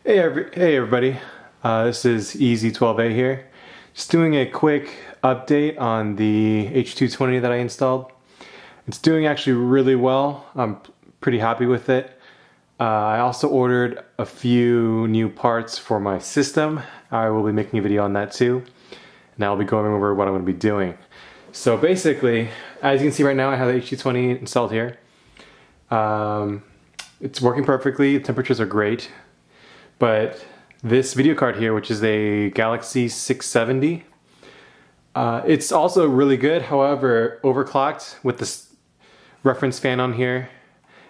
Hey everybody, this is H220 here. Just doing a quick update on the H220 that I installed. It's doing actually really well. I'm pretty happy with it. I also ordered a few new parts for my system. I will be making a video on that too. And I'll be going over what I'm going to be doing. So basically, as you can see right now, I have the H220 installed here. It's working perfectly, the temperatures are great. But this video card here, which is a Galaxy 670, it's also really good. However, overclocked with this reference fan on here.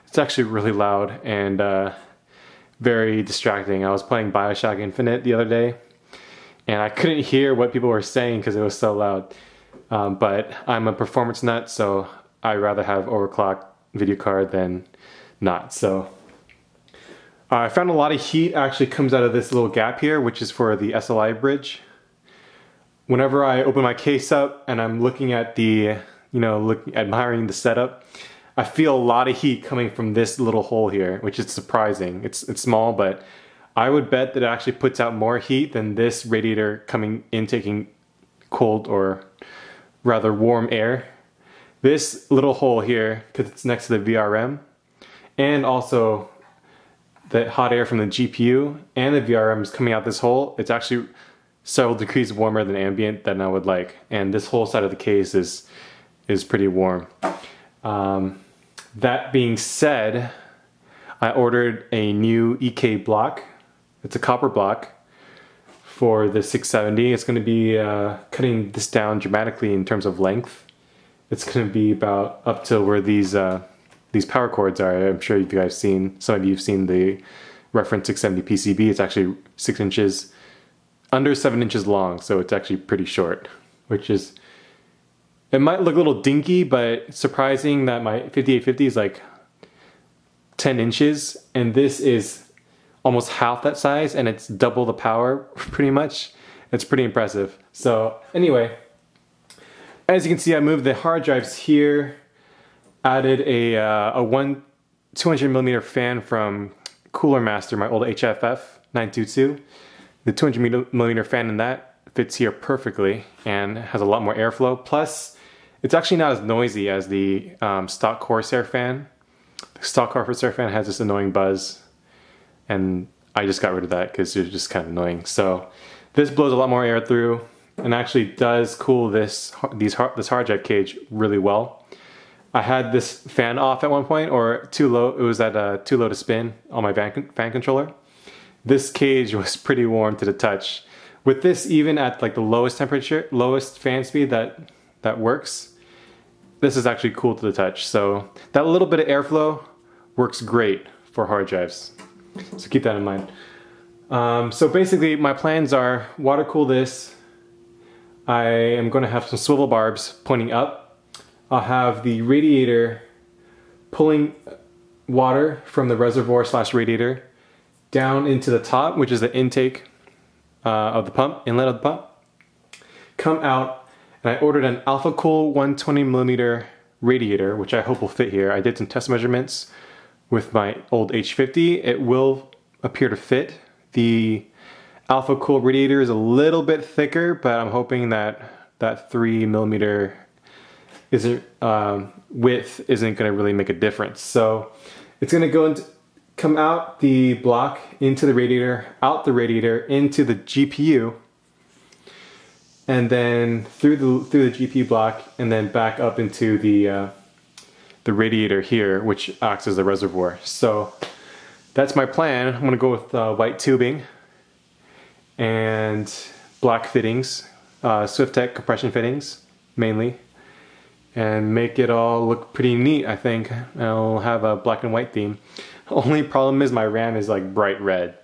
It's actually really loud and very distracting. I was playing BioShock Infinite the other day, and I couldn't hear what people were saying because it was so loud. But I'm a performance nut, so I'd rather have overclocked video card than not. So I found a lot of heat actually comes out of this little gap here, which is for the SLI bridge. Whenever I open my case up and I'm looking at the, admiring the setup, I feel a lot of heat coming from this little hole here, which is surprising. It's small, but I would bet that it actually puts out more heat than this radiator coming in, taking cold or rather warm air. This little hole here, because it's next to the VRM, and also the hot air from the GPU and the VRM is coming out this hole. It's actually several degrees warmer than ambient than I would like. And this whole side of the case is pretty warm. That being said, I ordered a new EK block. It's a copper block for the 670. It's going to be cutting this down dramatically in terms of length. It's going to be about up to where these power cords are. I'm sure you guys seen, some of you have seen the reference 670 PCB. It's actually 6 inches, under 7 inches long, so it's actually pretty short, which is, it might look a little dinky, but surprising that my 5850 is like 10 inches, and this is almost half that size, and it's double the power, pretty much. It's pretty impressive. So anyway, as you can see, I moved the hard drives here, added a 200mm fan from Cooler Master, my old HFF 922. The 200mm fan in that fits here perfectly and has a lot more airflow. Plus, it's actually not as noisy as the stock Corsair fan. The stock Corsair fan has this annoying buzz, and I just got rid of that because it's just kind of annoying. So this blows a lot more air through and actually does cool this hard drive cage really well. I had this fan off at one point, or too low. It was at too low to spin on my fan controller. This cage was pretty warm to the touch. With this, even at like the lowest temperature, lowest fan speed that works, this is actually cool to the touch. So that little bit of airflow works great for hard drives. So keep that in mind. So basically, my plans are water cool this. I am going to have some swivel barbs pointing up. I'll have the radiator pulling water from the reservoir / radiator down into the top, which is the intake of the pump, inlet of the pump. Come out, and I ordered an AlphaCool 120mm radiator, which I hope will fit here. I did some test measurements with my old H50. It will appear to fit. The AlphaCool radiator is a little bit thicker, but I'm hoping that 3mm width isn't going to really make a difference. So it's going to come out the block into the radiator, out the radiator into the GPU, and then through the GPU block, and then back up into the radiator here, which acts as the reservoir. So that's my plan. I'm going to go with white tubing and black fittings, Swiftech compression fittings mainly, and make it all look pretty neat. I think I'll have a black and white theme. Only problem is my RAM is like bright red,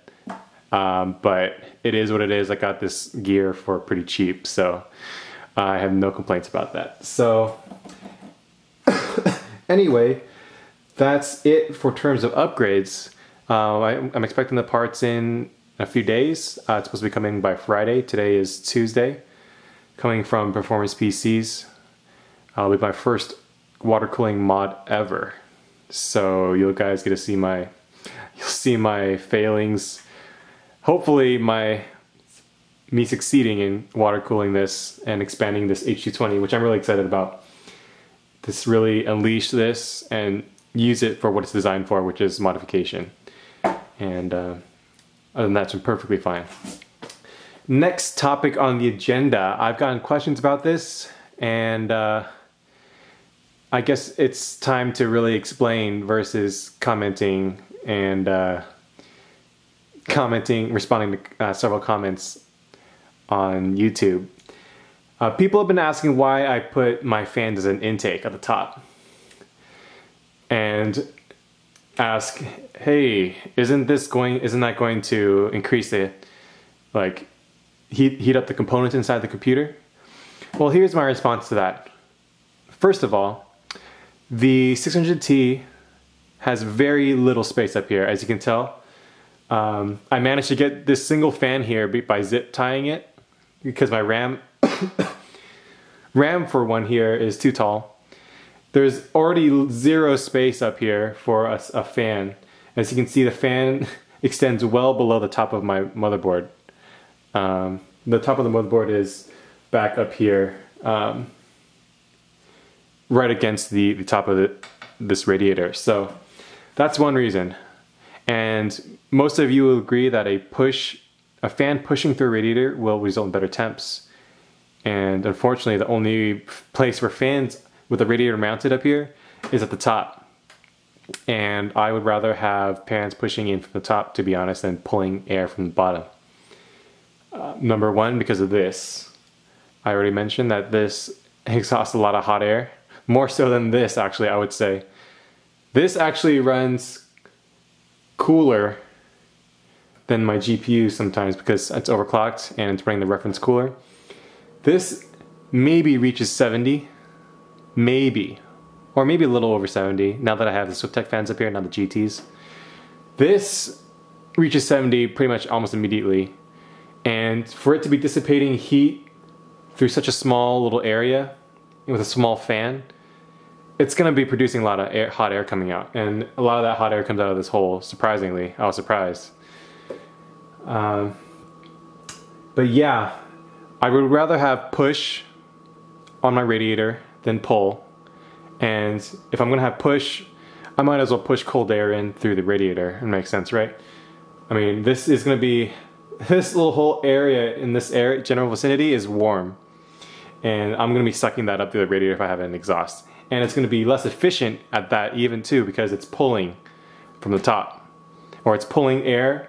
but it is what it is. I got this gear for pretty cheap, so I have no complaints about that. So anyway, that's it for terms of upgrades. I'm expecting the parts in a few days. It's supposed to be coming by Friday. Today is Tuesday. Coming from Performance PCs. It'll be my first water cooling mod ever. So you guys get to see my failings hopefully me succeeding in water cooling this and expanding this H220, which I'm really excited about. This really unleash this and use it for what it's designed for, which is modification. And other than that, it's been perfectly fine. Next topic on the agenda, I've gotten questions about this, and I guess it's time to really explain versus commenting and responding to several comments on YouTube. People have been asking why I put my fans as an intake at the top, and ask, hey, isn't that going to increase the heat up the components inside the computer? Well, here's my response to that. First of all, the 600T has very little space up here, as you can tell. I managed to get this single fan here by zip tying it because my RAM for one here is too tall. There's already zero space up here for a fan. As you can see, the fan extends well below the top of my motherboard. The top of the motherboard is back up here, right against the top of this radiator. So that's one reason. And most of you will agree that a fan pushing through a radiator will result in better temps. And unfortunately, the only place for fans with a radiator mounted up here is at the top. And I would rather have fans pushing in from the top, to be honest, than pulling air from the bottom. Number one, because of this. I already mentioned that this exhausts a lot of hot air. More so than this, actually, I would say. This actually runs cooler than my GPU sometimes because it's overclocked and it's running the reference cooler. This maybe reaches 70, maybe, or maybe a little over 70 now that I have the Swiftech fans up here, not the GTs. This reaches 70 pretty much almost immediately, and for it to be dissipating heat through such a small little area with a small fan, it's going to be producing a lot of hot air coming out, and a lot of that hot air comes out of this hole, surprisingly. I was surprised. But yeah, I would rather have push on my radiator than pull. And if I'm going to have push, I might as well push cold air in through the radiator. It makes sense, right? I mean, this is going to be, this little whole area in this general vicinity is warm. And I'm going to be sucking that up through the radiator if I have an exhaust. And it's going to be less efficient at that even too, because it's pulling from the top. Or it's pulling air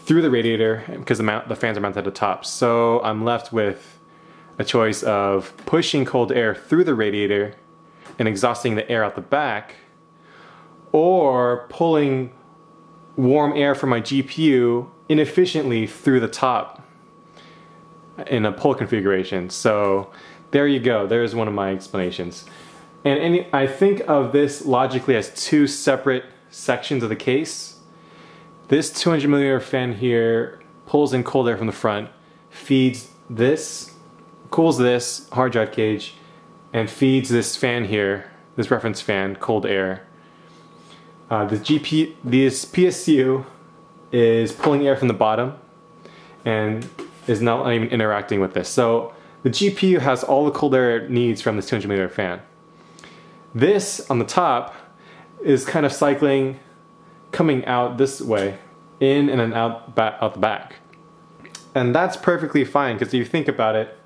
through the radiator because the fans are mounted at the top. So I'm left with a choice of pushing cold air through the radiator and exhausting the air out the back, or pulling warm air from my GPU inefficiently through the top in a pull configuration. So there you go, there's one of my explanations. And I think of this logically as two separate sections of the case. This 200mm fan here pulls in cold air from the front, feeds this, cools this hard drive cage, and feeds this fan here, this reference fan, cold air. This PSU is pulling air from the bottom and is not even interacting with this. So the GPU has all the cold air it needs from this 200mm fan. This on the top is kind of cycling, coming out this way, in and then out the back. And that's perfectly fine, because if you think about it,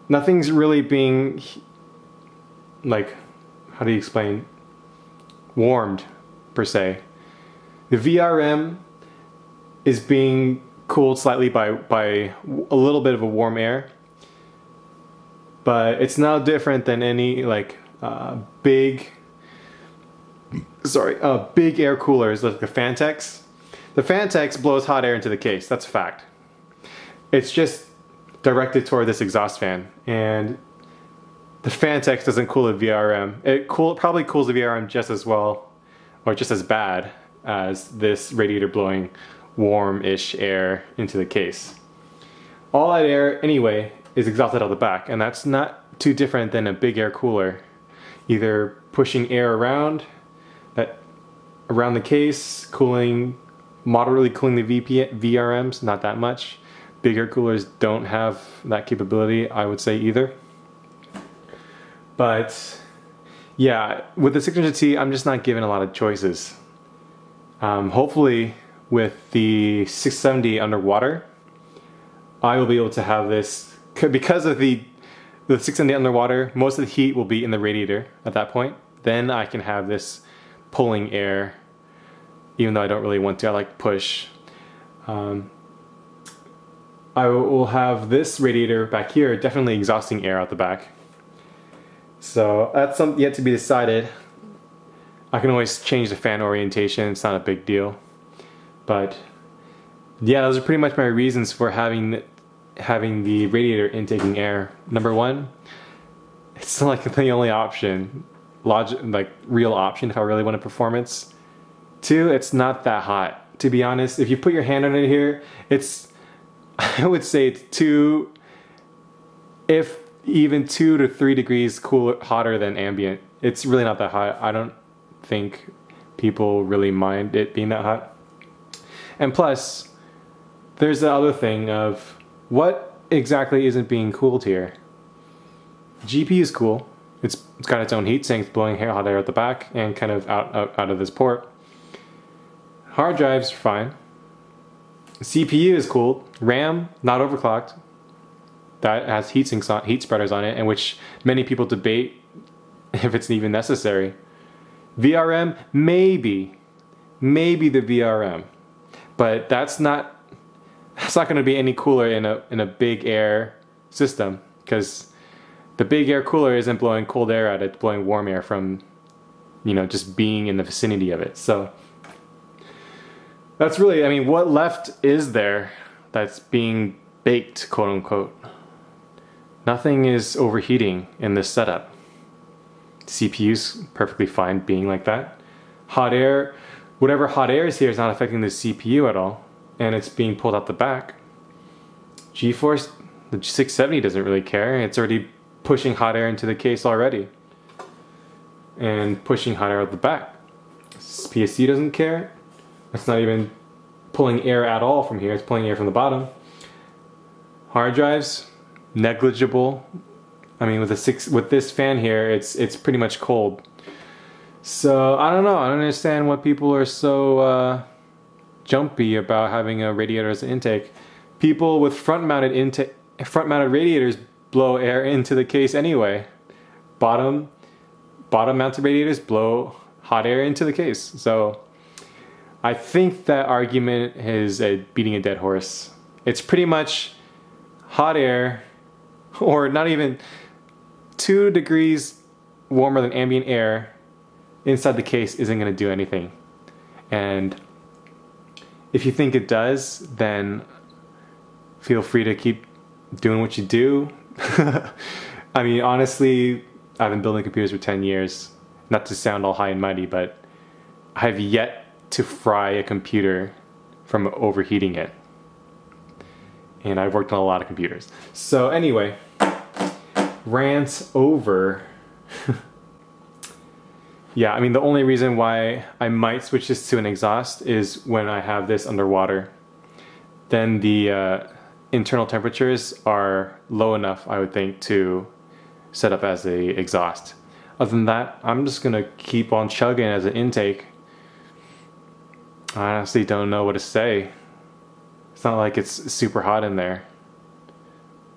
nothing's really being, like, how do you explain, warmed, per se. The VRM is being cooled slightly by a little bit of a warm air, but it's no different than any, like, big air coolers like the Fantex. The Fantex blows hot air into the case, that's a fact. It's just directed toward this exhaust fan, and the Fantex doesn't cool the VRM. It probably cools the VRM just as well, or just as bad as this radiator blowing warm-ish air into the case. All that air, anyway, is exhausted out the back, and that's not too different than a big air cooler. Either pushing air around that around the case, moderately cooling the VRMs, not that much. Bigger coolers don't have that capability, I would say, either. But yeah, with the 600T, I'm just not given a lot of choices. Hopefully, with the 670 underwater, I will be able to have this, because of the 670 underwater, most of the heat will be in the radiator at that point. Then I can have this pulling air, even though I don't really want to. I like push. I will have this radiator back here definitely exhausting air out the back. So that's something yet to be decided. I can always change the fan orientation, it's not a big deal. But yeah, those are pretty much my reasons for having the radiator intaking air. Number one, it's like the only option, like real option if I really want a performance. Two, it's not that hot. To be honest, if you put your hand on it here, I would say it's even 2 to 3 degrees hotter than ambient. It's really not that hot. I don't think people really mind it being that hot. And plus, there's the other thing of what exactly isn't being cooled here. GPU is cool. It's got its own heat sink, it's blowing hot air at the back and kind of out of this port. Hard drives are fine. CPU is cooled. RAM, not overclocked. That has heat spreaders on it, and which many people debate if it's even necessary. VRM, maybe the VRM, but that's not going to be any cooler in a big air system, because the big air cooler isn't blowing cold air at it, it's blowing warm air from, just being in the vicinity of it. So that's really, I mean, what left is there that's being baked, quote unquote? Nothing is overheating in this setup. CPU's perfectly fine being like that. Hot air, whatever hot air is here is not affecting the CPU at all, and it's being pulled out the back. GeForce, the 670 doesn't really care. It's already pushing hot air into the case already, and pushing hot air out the back. PSC doesn't care. It's not even pulling air at all from here. It's pulling air from the bottom. Hard drives, negligible. I mean, with this fan here, it's pretty much cold. So I don't know. I don't understand what people are so jumpy about having a radiator as an intake. People with front-mounted radiators blow air into the case anyway. Bottom-mounted radiators blow hot air into the case. So I think that argument is beating a dead horse. It's pretty much hot air, or not even 2 degrees warmer than ambient air inside the case isn't going to do anything. And if you think it does, then feel free to keep doing what you do. I mean, honestly, I've been building computers for 10 years. Not to sound all high and mighty, but I have yet to fry a computer from overheating it. And I've worked on a lot of computers. So anyway, rant over. Yeah, I mean, the only reason why I might switch this to an exhaust is when I have this underwater. Then the internal temperatures are low enough, I would think, to set up as a exhaust. Other than that, I'm just gonna keep on chugging as an intake. I honestly don't know what to say. It's not like it's super hot in there,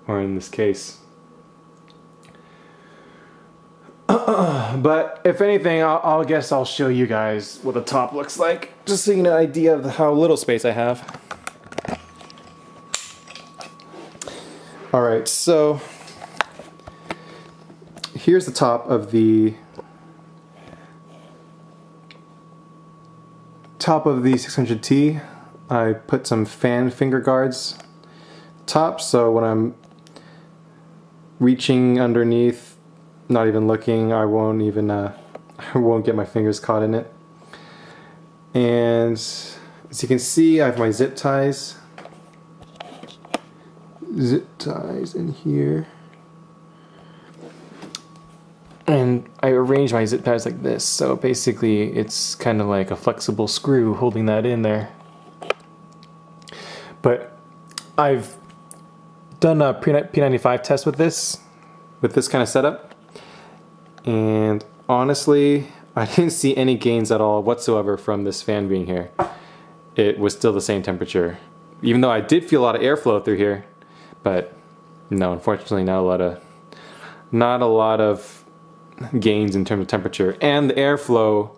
or in this case. But if anything, I'll guess I'll show you guys what the top looks like, just so you get an idea of how little space I have. Alright, so here's the top of the 600T. I put some fan finger guards top, so when I'm reaching underneath, not even looking, I won't get my fingers caught in it. And as you can see, I have my zip ties in here. And I arrange my zip ties like this, so basically it's kind of like a flexible screw holding that in there. But I've done a P95 test with this kind of setup, and honestly, I didn't see any gains at all whatsoever from this fan being here. It was still the same temperature, even though I did feel a lot of airflow through here. But no, unfortunately, not a lot of gains in terms of temperature, and the airflow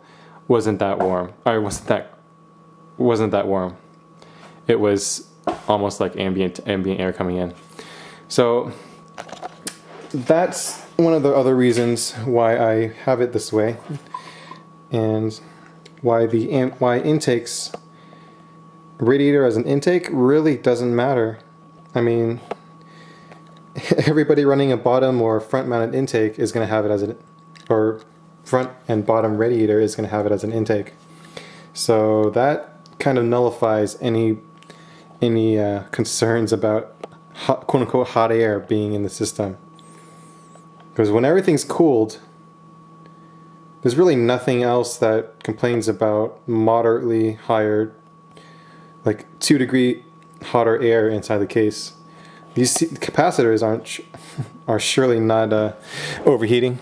wasn't that warm. Or wasn't that warm. It was almost like ambient air coming in. So that's one of the other reasons why I have it this way, and why intakes, radiator as an intake really doesn't matter. I mean, everybody running a bottom or front mounted intake is going to have it as an, or front and bottom radiator is going to have it as an intake. So that kind of nullifies any concerns about hot, quote unquote hot air being in the system. Because when everything's cooled, there's really nothing else that complains about moderately higher, like 2-degree hotter air inside the case. These capacitors are surely not overheating.